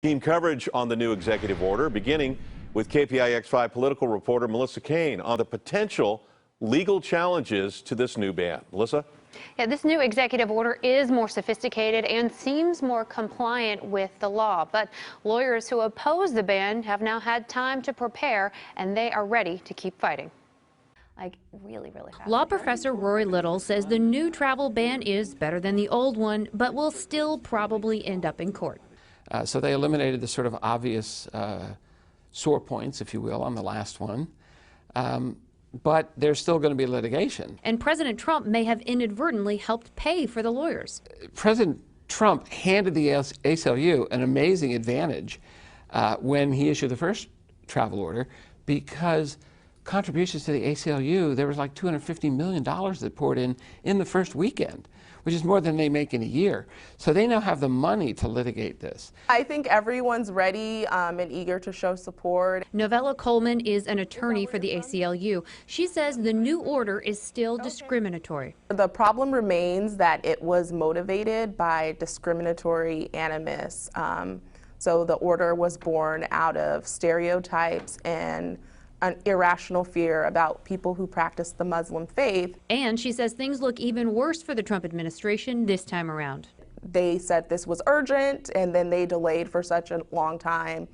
Team coverage on the new executive order, beginning with KPIX 5 political reporter Melissa Caen on the potential legal challenges to this new ban. Melissa? Yeah, this new executive order is more sophisticated and seems more compliant with the law. But lawyers who oppose the ban have now had time to prepare, and they are ready to keep fighting. Really fast. Law professor Rory Little says the new travel ban is better than the old one, but will still probably end up in court. So they eliminated the sort of obvious sore points, if you will, on the last one. But there's still going to be litigation. And President Trump may have inadvertently helped pay for the lawyers. President Trump handed the ACLU an amazing advantage when he issued the first travel order, because contributions to the ACLU, there was like $250 million that poured in the first weekend, which is more than they make in a year. So they now have the money to litigate this. I think everyone's ready and eager to show support. Novella Coleman is an attorney for the ACLU. She says the new order is still discriminatory. The problem remains that it was motivated by discriminatory animus. So the order was born out of stereotypes and an irrational fear about people who practice the Muslim faith. And she says things look even worse for the Trump administration this time around. They said this was urgent, and then they delayed for such a long time.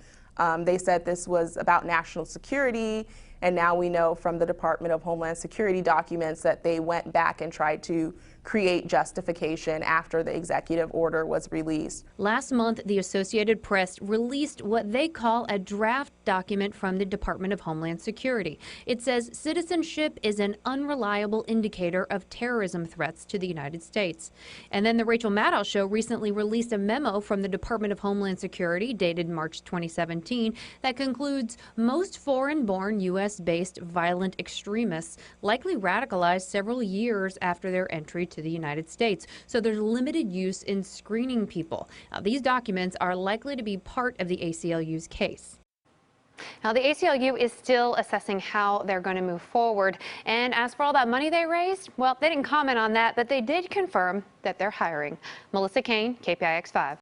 They said this was about national security, and now we know from the Department of Homeland Security documents that they went back and tried to create justification after the executive order was released. Last month, the Associated Press released what they call a draft document from the Department of Homeland Security. It says citizenship is an unreliable indicator of terrorism threats to the United States. And then the Rachel Maddow Show recently released a memo from the Department of Homeland Security dated March 2017 that concludes most foreign-born U.S.-based violent extremists likely radicalized several years after their entry to the United States. So there's limited use in screening people. Now, these documents are likely to be part of the ACLU's case. Now, the ACLU is still assessing how they're going to move forward. And as for all that money they raised, well, they didn't comment on that, but they did confirm that they're hiring. Melissa Caen, KPIX 5.